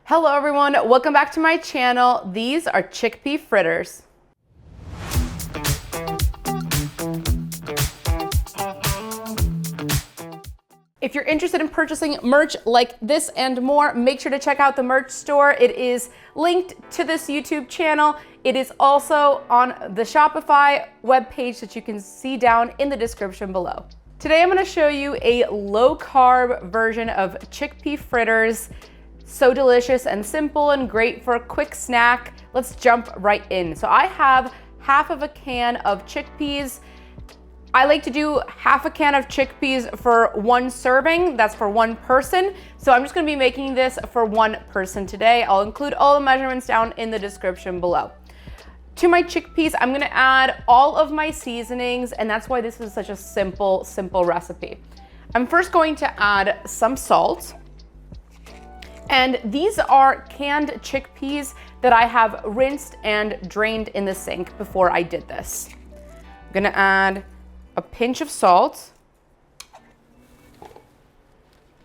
Hello everyone, welcome back to my channel. These are chickpea fritters. If you're interested in purchasing merch like this and more, make sure to check out the merch store. It is linked to this YouTube channel. It is also on the Shopify webpage that you can see down in the description below. Today I'm gonna show you a low carb version of chickpea fritters. So delicious and simple and great for a quick snack. Let's jump right in. So I have half of a can of chickpeas. I like to do half a can of chickpeas for one serving. That's for one person. So I'm just gonna be making this for one person today. I'll include all the measurements down in the description below. To my chickpeas, I'm gonna add all of my seasonings, and that's why this is such a simple recipe. I'm first going to add some salt. And these are canned chickpeas that I have rinsed and drained in the sink before I did this. I'm gonna add a pinch of salt,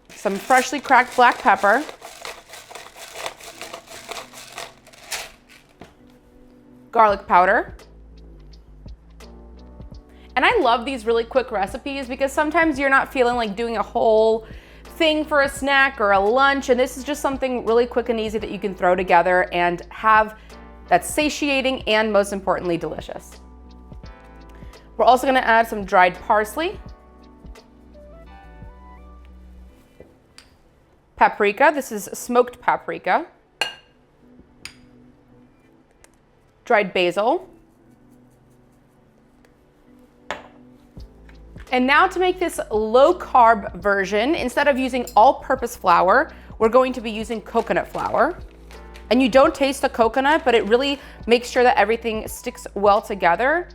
some freshly cracked black pepper, garlic powder. And I love these really quick recipes because sometimes you're not feeling like doing a whole thing for a snack or a lunch, and this is just something really quick and easy that you can throw together and have that's satiating and most importantly delicious. We're also gonna add some dried parsley, paprika, this is smoked paprika, dried basil. And now to make this low carb version, instead of using all-purpose flour, we're going to be using coconut flour. And you don't taste the coconut, but it really makes sure that everything sticks well together.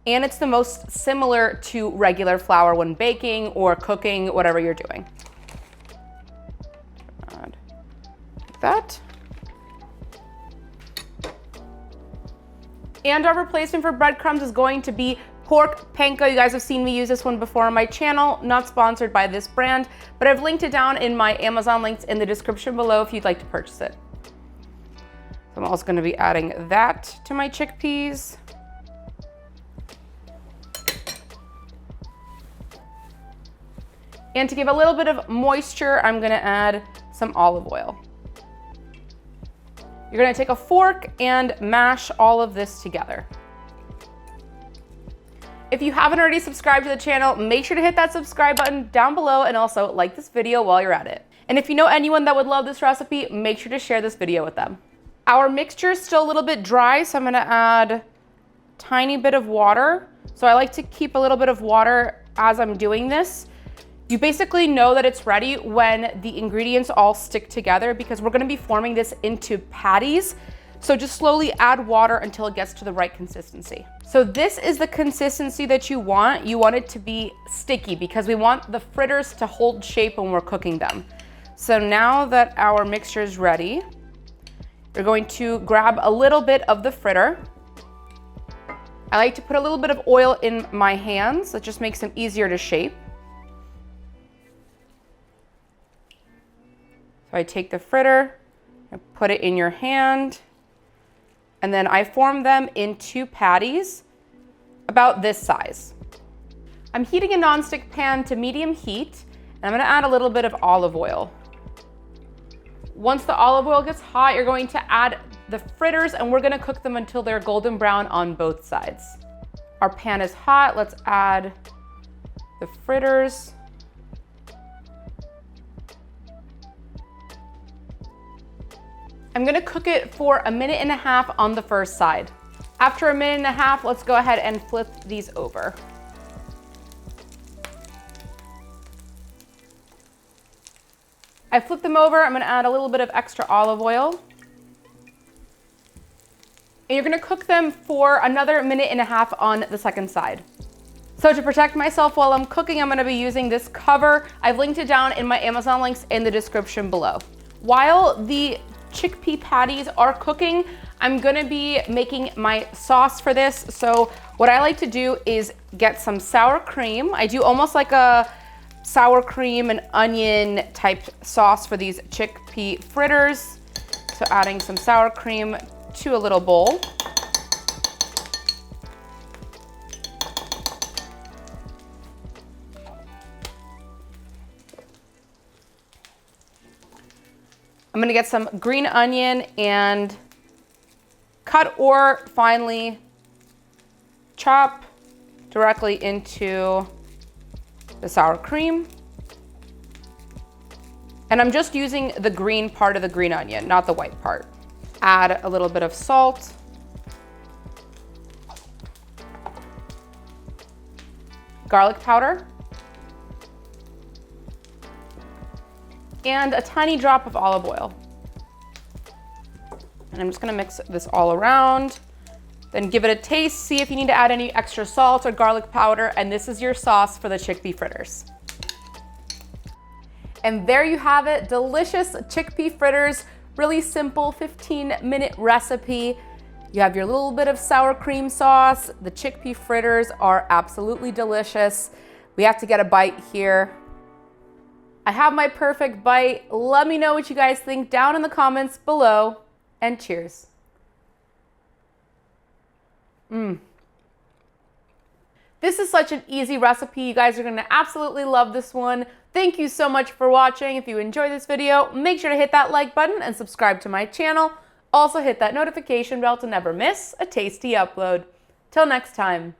And it's the most similar to regular flour when baking or cooking, whatever you're doing. Add that. And our replacement for breadcrumbs is going to be pork panko. You guys have seen me use this one before on my channel, not sponsored by this brand, but I've linked it down in my Amazon links in the description below if you'd like to purchase it. So I'm also gonna be adding that to my chickpeas. And to give a little bit of moisture, I'm gonna add some olive oil. You're gonna take a fork and mash all of this together. If you haven't already subscribed to the channel, make sure to hit that subscribe button down below and also like this video while you're at it. And if you know anyone that would love this recipe, make sure to share this video with them. Our mixture is still a little bit dry, so I'm gonna add a tiny bit of water. So I like to keep a little bit of water as I'm doing this. You basically know that it's ready when the ingredients all stick together because we're gonna be forming this into patties. So just slowly add water until it gets to the right consistency. So this is the consistency that you want. You want it to be sticky because we want the fritters to hold shape when we're cooking them. So now that our mixture is ready, you're going to grab a little bit of the fritter. I like to put a little bit of oil in my hands. It just makes them easier to shape. So I take the fritter, and put it in your hand, and then I form them into patties about this size. I'm heating a nonstick pan to medium heat, and I'm gonna add a little bit of olive oil. Once the olive oil gets hot, you're going to add the fritters, and we're gonna cook them until they're golden brown on both sides. Our pan is hot, let's add the fritters. I'm gonna cook it for 1.5 minutes on the first side. After 1.5 minutes, let's go ahead and flip these over. I flipped them over, I'm gonna add a little bit of extra olive oil. And you're gonna cook them for another 1.5 minutes on the second side. So to protect myself while I'm cooking, I'm gonna be using this cover. I've linked it down in my Amazon links in the description below. While the chickpea patties are cooking, I'm gonna be making my sauce for this. So what I like to do is get some sour cream. I do almost like a sour cream and onion type sauce for these chickpea fritters. So adding some sour cream to a little bowl. I'm gonna get some green onion and cut or finely chop directly into the sour cream. And I'm just using the green part of the green onion, not the white part. Add a little bit of salt. Garlic powder. And a tiny drop of olive oil. And I'm just gonna mix this all around. Then give it a taste, see if you need to add any extra salt or garlic powder, and this is your sauce for the chickpea fritters. And there you have it, delicious chickpea fritters, really simple 15-minute recipe. You have your little bit of sour cream sauce. The chickpea fritters are absolutely delicious. We have to get a bite here. I have my perfect bite. Let me know what you guys think down in the comments below, and cheers. This is such an easy recipe. You guys are gonna absolutely love this one. Thank you so much for watching. If you enjoyed this video, make sure to hit that like button and subscribe to my channel. Also hit that notification bell to never miss a tasty upload. Till next time.